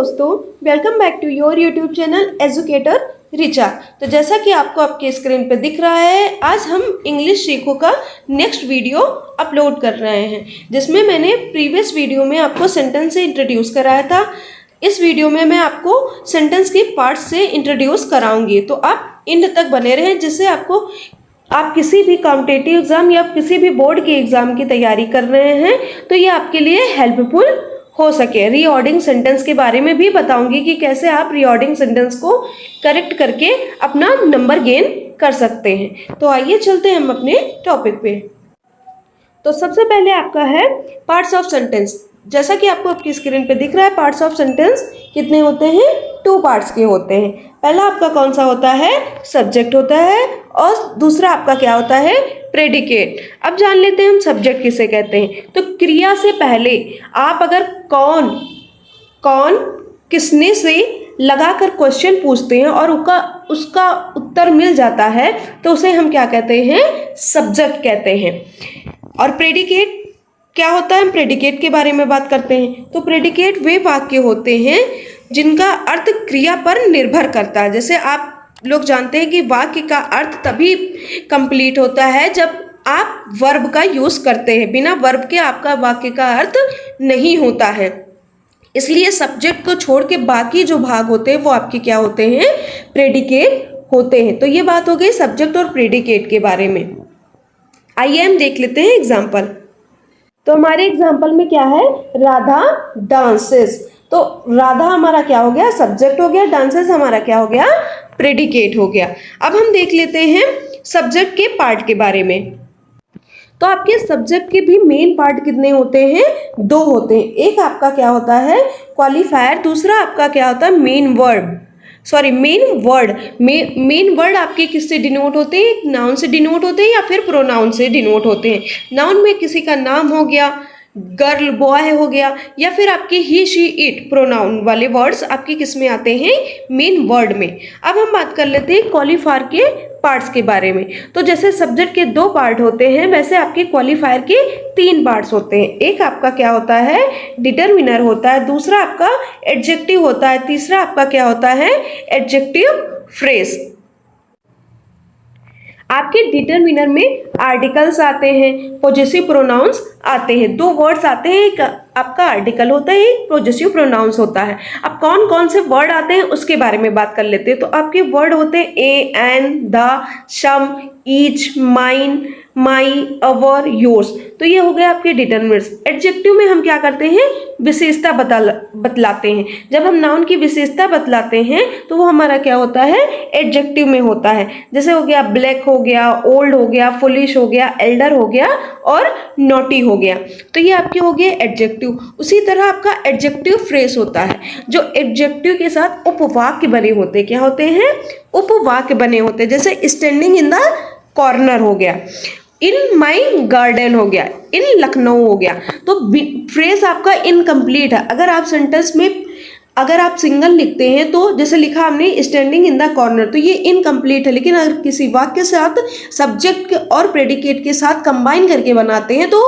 दोस्तों, welcome back to your YouTube channel educator Richa. तो जैसा कि आपको आपके स्क्रीन पे दिख रहा है, आज हम इंग्लिश सीखो का नेक्स्ट वीडियो अपलोड कर रहे हैं, जिसमें मैंने प्रीवियस वीडियो में आपको सेंटेंस से इंट्रोड्यूस कराया था। इस वीडियो में मैं आपको सेंटेंस के पार्ट्स से इंट्रोड्यूस कराऊंगी, तो आप एंड तक बने रहें, जिससे आप किसी भी कॉम्पिटिटिव एग्जाम या किसी भी बोर्ड के एग्जाम की तैयारी कर रहे हैं तो ये आपके लिए हेल्पफुल हो सके। रीऑर्डिंग सेंटेंस के बारे में भी बताऊंगी कि कैसे आप रीऑर्डिंग सेंटेंस को करेक्ट करके अपना नंबर गेन कर सकते हैं। तो आइए चलते हैं हम अपने टॉपिक पे। तो सबसे पहले आपका है पार्ट्स ऑफ सेंटेंस। जैसा कि आपको आपकी स्क्रीन पे दिख रहा है, पार्ट्स ऑफ सेंटेंस कितने होते हैं? 2 पार्ट्स के होते हैं। पहला आपका कौन सा होता है? सब्जेक्ट होता है, और दूसरा आपका क्या होता है? प्रेडिकेट। अब जान लेते हैं हम सब्जेक्ट किसे कहते हैं। तो क्रिया से पहले आप अगर कौन किसने से लगाकर क्वेश्चन पूछते हैं और उसका उत्तर मिल जाता है तो उसे हम क्या कहते हैं? सब्जेक्ट कहते हैं। और प्रेडिकेट क्या होता है? हम प्रेडिकेट के बारे में बात करते हैं। तो प्रेडिकेट वे वाक्य होते हैं जिनका अर्थ क्रिया पर निर्भर करता है। जैसे आप लोग जानते हैं कि वाक्य का अर्थ तभी कंप्लीट होता है जब आप वर्ब का यूज करते हैं। बिना वर्ब के आपका वाक्य का अर्थ नहीं होता है। इसलिए सब्जेक्ट को छोड़ के बाकी जो भाग होते हैं वो आपके क्या होते हैं? प्रेडिकेट होते हैं। तो ये बात हो गई सब्जेक्ट और प्रेडिकेट के बारे में। आइए हम देख लेते हैं एग्जाम्पल। तो हमारे एग्जाम्पल में क्या है? राधा डांसेस। तो राधा हमारा क्या हो गया? सब्जेक्ट हो गया। डांसेस हमारा क्या हो गया? प्रेडिकेट हो गया। अब हम देख लेते हैं सब्जेक्ट के पार्ट के बारे में। तो आपके सब्जेक्ट के भी मेन पार्ट कितने होते हैं? 2 होते हैं। एक आपका क्या होता है? क्वालिफायर। दूसरा आपका क्या होता है? Main word. मेन वर्ड आपके किससे डिनोट होते हैं? नाउन से डिनोट होते हैं या फिर प्रोनाउन से डिनोट होते हैं। नाउन में किसी का नाम हो गया, गर्ल बॉय हो गया, या फिर आपके ही शी इट प्रोनाउन वाले वर्ड्स आपके किस में आते हैं? मेन वर्ड में। अब हम बात कर लेते हैं क्वालिफायर के पार्ट्स के बारे में। तो जैसे सब्जेक्ट के 2 पार्ट होते हैं, वैसे आपके क्वालिफायर के 3 पार्ट्स होते हैं। एक आपका क्या होता है? डिटरमिनर होता है। दूसरा आपका एडजेक्टिव होता है। तीसरा आपका क्या होता है? Adjective phrase. आपके डिटरमिनर में आर्टिकल्स आते हैं, पॉजेसिव प्रोनाउंस आते हैं। 2 वर्ड्स आते हैं, एक आपका आर्टिकल होता है, एक पॉजेसिव प्रोनाउंस होता है। अब कौन कौन से वर्ड आते हैं उसके बारे में बात कर लेते हैं। तो आपके वर्ड होते हैं a, an, the, some, each, mine, my, our, yours. तो ये हो गए आपके डिटरमिनर्स। एडजेक्टिव में हम क्या करते हैं? विशेषता बतलाते हैं। जब हम नाउन की विशेषता बतलाते हैं तो वो हमारा क्या होता है? एडजेक्टिव में होता है। जैसे हो गया ब्लैक हो गया, ओल्ड हो गया, फुलिश हो गया, एल्डर हो गया और नॉटी हो गया। तो ये आपके हो गए एडजेक्टिव। उसी तरह आपका एडजेक्टिव फ्रेज होता है, जो एडजेक्टिव के साथ उपवाक्य बने होते हैं। क्या होते हैं? उपवाक्य बने होते हैं। जैसे स्टैंडिंग इन द कॉर्नर हो गया, इन माई गार्डन हो गया, इन लखनऊ हो गया। तो फ्रेज आपका इनकम्प्लीट है। अगर आप सिंगल लिखते हैं तो जैसे लिखा हमने स्टैंडिंग इन द कॉर्नर, तो ये इनकम्प्लीट है। लेकिन अगर किसी वाक्य के साथ सब्जेक्ट और प्रेडिकेट के साथ कंबाइन करके बनाते हैं तो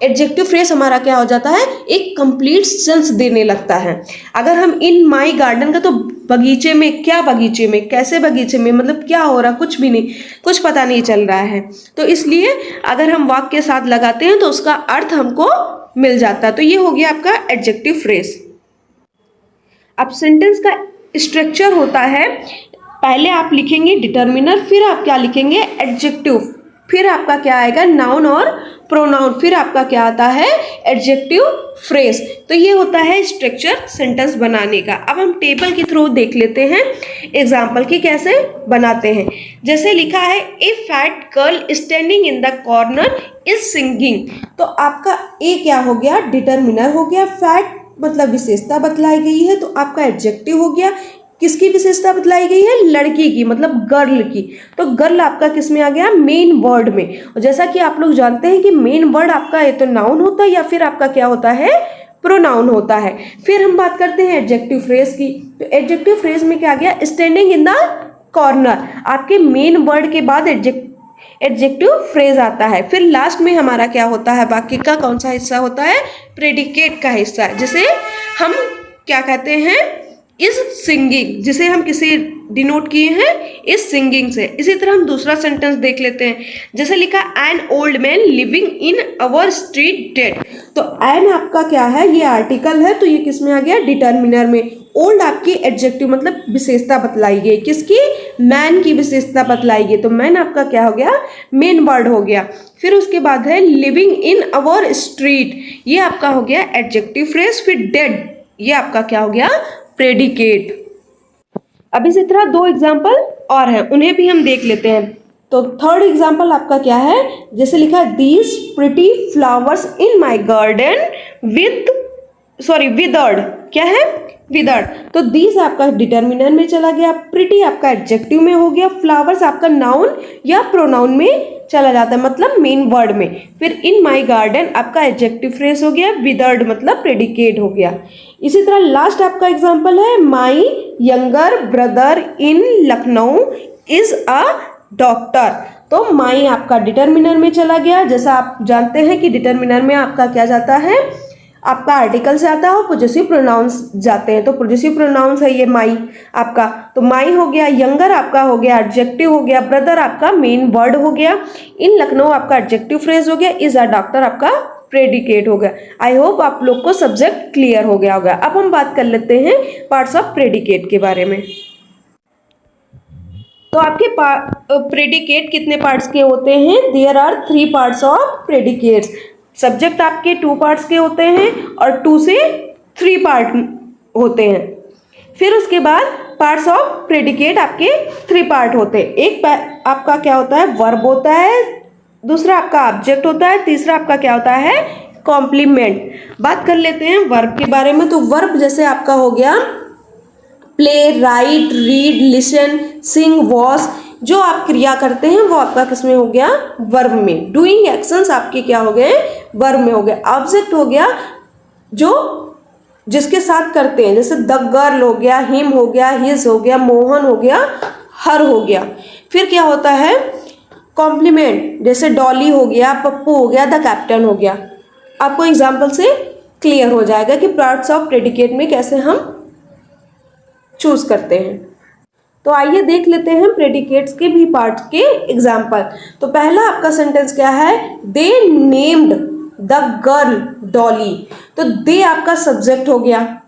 एडजेक्टिव फ्रेज हमारा क्या हो जाता है? एक कंप्लीट सेंस देने लगता है। अगर हम इन माई गार्डन का, तो बगीचे में, क्या बगीचे में, कैसे बगीचे में, मतलब क्या हो रहा? कुछ भी नहीं, कुछ पता नहीं चल रहा है। तो इसलिए अगर हम वाक्य के साथ लगाते हैं तो उसका अर्थ हमको मिल जाता है। तो ये हो गया आपका एडजेक्टिव फ्रेज। अब सेंटेंस का स्ट्रक्चर होता है, पहले आप लिखेंगे डिटरमिनर, फिर आप क्या लिखेंगे? एडजेक्टिव, फिर आपका क्या आएगा? नाउन और प्रोनाउन, फिर आपका क्या आता है? Adjective phrase. तो ये होता है स्ट्रक्चर सेंटेंस बनाने का। अब हम टेबल के थ्रू देख लेते हैं एग्जाम्पल की कैसे बनाते हैं। जैसे लिखा है a fat girl standing in the corner is singing. तो आपका ए क्या हो गया? डिटरमिनर हो गया। फैट मतलब विशेषता बतलाई गई है, तो आपका एडजेक्टिव हो गया। किसकी विशेषता बतलाई गई है? लड़की की, मतलब गर्ल की। तो गर्ल आपका किस में आ गया? मेन वर्ड में। और जैसा कि आप लोग जानते हैं कि मेन वर्ड आपका या तो नाउन होता है या फिर आपका क्या होता है? प्रोनाउन होता है। फिर हम बात करते हैं एडजेक्टिव फ्रेज की। तो एडजेक्टिव फ्रेज में क्या आ गया? Standing in the corner. आपके मेन वर्ड के बाद एडजेक्टिव फ्रेज आता है। फिर लास्ट में हमारा क्या होता है? वाक्य का कौन सा हिस्सा होता है? प्रेडिकेट का हिस्सा। जैसे हम क्या कहते हैं? इज सिंगिंग, जिसे हम किसे डिनोट किए हैं, इज सिंगिंग से। इसी तरह हम दूसरा सेंटेंस देख लेते हैं, जैसे लिखा an old man living in our street dead. तो एन आपका क्या है, ये आर्टिकल है, तो ये किस में आ गया, डिटर्मिनर में। ओल्ड आपकी एडजेक्टिव मतलब विशेषता बतलाई गई, किसकी, मैन की विशेषता बतलाई गई, तो मैन आपका क्या हो गया, मेन वर्ड हो गया। फिर उसके बाद है लिविंग इन अवर स्ट्रीट, ये आपका हो गया एडजेक्टिव फ्रेज। फिर डेड, ये आपका क्या हो गया, प्रेडिकेट। अब इसी तरह दो एग्जाम्पल और हैं, उन्हें भी हम देख लेते हैं। तो थर्ड एग्जाम्पल आपका क्या है, जैसे लिखा है these pretty flowers in my garden withered, क्या है, विदर्ड। तो दीज आपका डिटर्मिनर में चला गया, प्रिटी आपका एडजेक्टिव में हो गया, फ्लावर्स आपका नाउन या प्रोनाउन में चला जाता है, मतलब मेन वर्ड में। फिर इन माई गार्डन आपका एडजेक्टिव फ्रेज हो गया, विदर्ड मतलब प्रेडिकेट हो गया। इसी तरह लास्ट आपका एग्जाम्पल है my younger brother in Lucknow is a doctor. तो माई आपका डिटर्मिनर में चला गया, जैसा आप जानते हैं कि डिटर्मिनर में आपका क्या जाता है, आपका आर्टिकल से आता है और पोजेसिव प्रोनाउंस जाते हैं। तो पोजेसिव प्रोनाउंस है ये माई आपका, तो माई हो गया, यंगर आपका हो गया एडजेक्टिव हो गया, ब्रदर आपका मेन वर्ड हो गया, इन लखनऊ आपका एडजेक्टिव फ्रेज हो गया, इज अ डॉक्टर आपका प्रेडिकेट हो गया। आई होप आप लोग को सब्जेक्ट क्लियर हो गया होगा। अब हम बात कर लेते हैं पार्ट्स ऑफ प्रेडिकेट के बारे में। तो आपके प्रेडिकेट कितने पार्ट्स के होते हैं, there are 3 parts of predicates. Subject आपके 2 पार्ट्स के होते हैं और 2 से 3 पार्ट होते हैं। फिर उसके बाद पार्ट्स ऑफ प्रेडिकेट आपके 3 पार्ट होते हैं। एक आपका क्या होता है, वर्ब होता है, दूसरा आपका ऑब्जेक्ट होता है, तीसरा आपका क्या होता है, कॉम्प्लीमेंट। बात कर लेते हैं वर्ब के बारे में। तो वर्ब जैसे आपका हो गया प्ले, राइट, रीड, लिसन, सिंग, वॉच, जो आप क्रिया करते हैं वो आपका किसमें हो गया, वर्ब में। डूइंग एक्शंस आपके क्या हो गए, वर्ब में हो गए। ऑब्जेक्ट हो गया जो जिसके साथ करते हैं, जैसे द गर्ल हो गया, हिम हो गया, हिज हो गया, मोहन हो गया, हर हो गया। फिर क्या होता है, कॉम्प्लीमेंट, जैसे डॉली हो गया, पप्पू हो गया, द कैप्टन हो गया। आपको एग्जाम्पल से क्लियर हो जाएगा कि पार्ट्स ऑफ प्रेडिकेट में कैसे हम चूज करते हैं। तो आइए देख लेते हैं प्रेडिकेट्स के भी पार्ट्स के एग्जाम्पल। तो पहला आपका सेंटेंस क्या है, they named the girl Dolly. तो दे आपका सब्जेक्ट हो गया,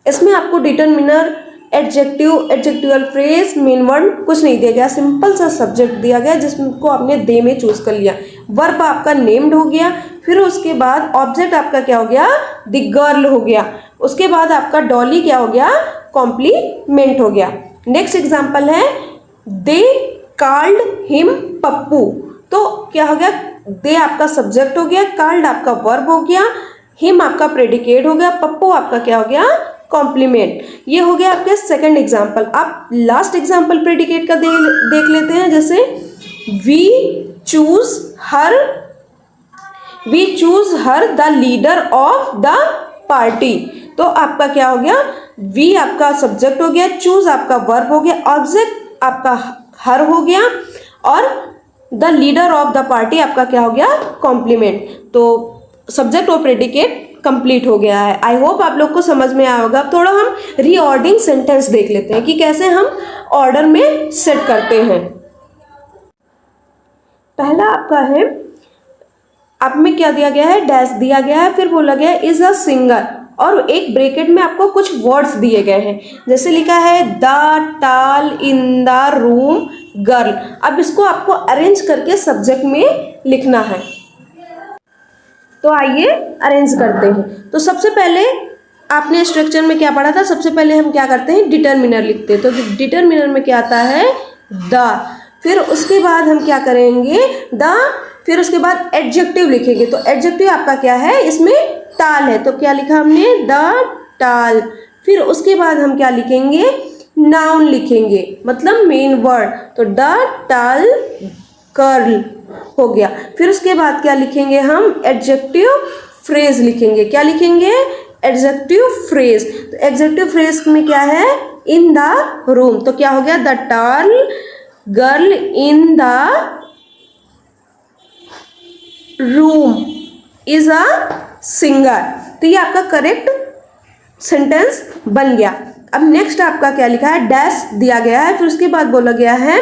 इसमें आपको determiner, adjective, adjectival phrase, main word कुछ नहीं दिया गया, सिंपल सा सब्जेक्ट दिया गया जिसको आपने दे में चूज कर लिया। वर्ब आपका नेम्ड हो गया, फिर उसके बाद ऑब्जेक्ट आपका क्या हो गया, द गर्ल हो गया, उसके बाद आपका डॉली क्या हो गया, कॉम्प्लीमेंट हो गया। नेक्स्ट एग्जाम्पल है दे कॉल्ड हिम पप्पू। तो क्या हो गया, दे आपका सब्जेक्ट हो गया, कॉल्ड आपका वर्ब हो गया, हिम आपका प्रेडिकेट हो गया, पप्पू आपका क्या हो गया, कॉम्प्लीमेंट। ये हो गया आपके सेकंड एग्जाम्पल। आप लास्ट एग्जाम्पल प्रेडिकेट का देख लेते हैं, जैसे we choose her the leader of the party. तो आपका क्या हो गया, वी आपका सब्जेक्ट हो गया, चूज आपका वर्ब हो गया, ऑब्जेक्ट आपका हर हो गया और the leader of the party आपका क्या हो गया, कॉम्प्लीमेंट। तो सब्जेक्ट और प्रेडिकेट कंप्लीट हो गया है। आई होप आप लोग को समझ में आया होगा। थोड़ा हम रीऑर्डिंग सेंटेंस देख लेते हैं कि कैसे हम ऑर्डर में सेट करते हैं। पहला आपका है, आप में क्या दिया गया है, डैश दिया गया है, फिर बोला गया इज अ सिंगर और एक ब्रैकेट में आपको कुछ वर्ड्स दिए गए हैं, जैसे लिखा है द टाल इन द रूम गर्ल। अब इसको आपको अरेंज करके सब्जेक्ट में लिखना है। तो आइए अरेंज करते हैं। तो सबसे पहले आपने स्ट्रक्चर में क्या पढ़ा था, सबसे पहले हम क्या करते हैं, डिटरमिनर लिखते हैं। तो डिटरमिनर में क्या आता है, द, फिर उसके बाद हम क्या करेंगे, द, फिर उसके बाद एडजेक्टिव लिखेंगे। तो एडजेक्टिव आपका क्या है, इसमें टाल है, तो क्या लिखा हमने, द टाल। फिर उसके बाद हम क्या लिखेंगे, नाउन लिखेंगे, मतलब मेन वर्ड, तो द टाल गर्ल हो गया। फिर उसके बाद क्या लिखेंगे हम, एडजेक्टिव फ्रेज लिखेंगे। क्या लिखेंगे, एडजेक्टिव फ्रेज। तो एडजेक्टिव फ्रेज में क्या है, इन द रूम। तो क्या हो गया, द टाल girl in the room is a singer. तो ये आपका करेक्ट सेंटेंस बन गया। अब नेक्स्ट आपका क्या लिखा है, डैश दिया गया है, फिर उसके बाद बोला गया है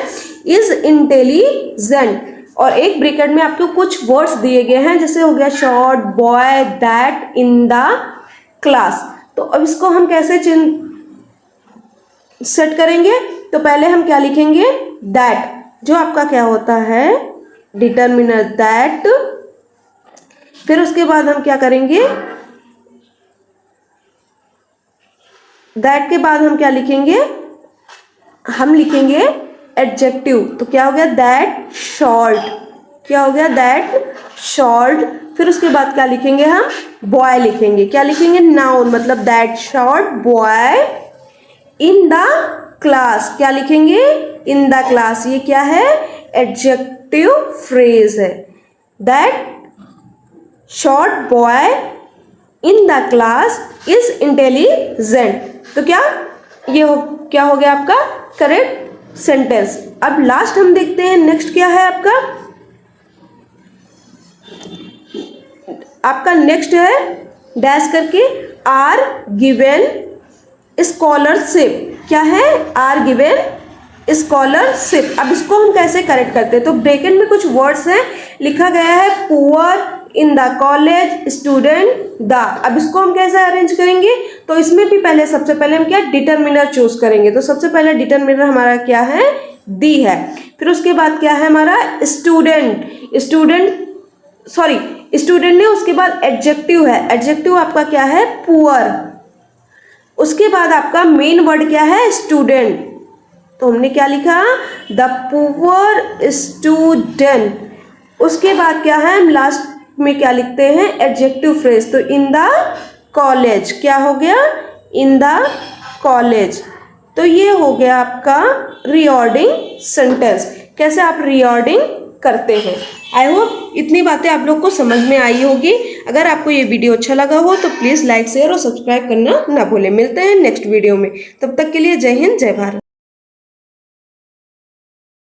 इज इंटेलिजेंट, और एक ब्रैकेट में आपको कुछ वर्ड्स दिए गए हैं, जैसे हो गया short, boy, that, in the class. तो अब इसको हम कैसे सेट करेंगे, तो पहले हम क्या लिखेंगे, दैट, जो आपका क्या होता है डिटर्मिनर दैट, फिर उसके बाद हम क्या करेंगे, दैट के बाद हम क्या लिखेंगे, हम लिखेंगे एडजेक्टिव, तो क्या हो गया दैट शॉर्ट, क्या हो गया दैट शॉर्ट, फिर उसके बाद क्या लिखेंगे हम, बॉय लिखेंगे, क्या लिखेंगे नाउन, मतलब that short boy in the class, क्या लिखेंगे इन द क्लास, ये क्या है एडजेक्टिव फ्रेज है, that short boy in the class is intelligent. तो क्या ये क्या हो गया आपका करेक्ट सेंटेंस। अब लास्ट हम देखते हैं नेक्स्ट क्या है आपका, आपका नेक्स्ट है डैश करके आर गिवन स्कॉलरशिप, क्या है आर गिवन स्कॉलरशिप। अब इसको हम कैसे करेक्ट करते हैं, तो ब्रैकेट में कुछ वर्ड्स हैं, लिखा गया है poor, in the college, student, the. अब इसको हम कैसे अरेंज करेंगे, तो इसमें भी पहले सबसे पहले हम क्या डिटर्मिनर चूज करेंगे, तो सबसे पहले डिटर्मिनर हमारा क्या है दी है, फिर उसके बाद क्या है हमारा स्टूडेंट ने, उसके बाद एडजेक्टिव है, एडजेक्टिव आपका क्या है पुअर, उसके बाद आपका मेन वर्ड क्या है स्टूडेंट, तो हमने क्या लिखा द पुअर स्टूडेंट, उसके बाद क्या है हम लास्ट में क्या लिखते हैं एडजेक्टिव फ्रेज, तो इन द कॉलेज, क्या हो गया इन द कॉलेज। तो ये हो गया आपका रीऑर्डिंग सेंटेंस, कैसे आप रीऑर्डिंग करते हैं। आई होप इतनी बातें आप लोग को समझ में आई होगी। अगर आपको ये वीडियो अच्छा लगा हो तो प्लीज़ लाइक शेयर और सब्सक्राइब करना ना भूलें। मिलते हैं नेक्स्ट वीडियो में, तब तक के लिए जय हिंद जय भारत।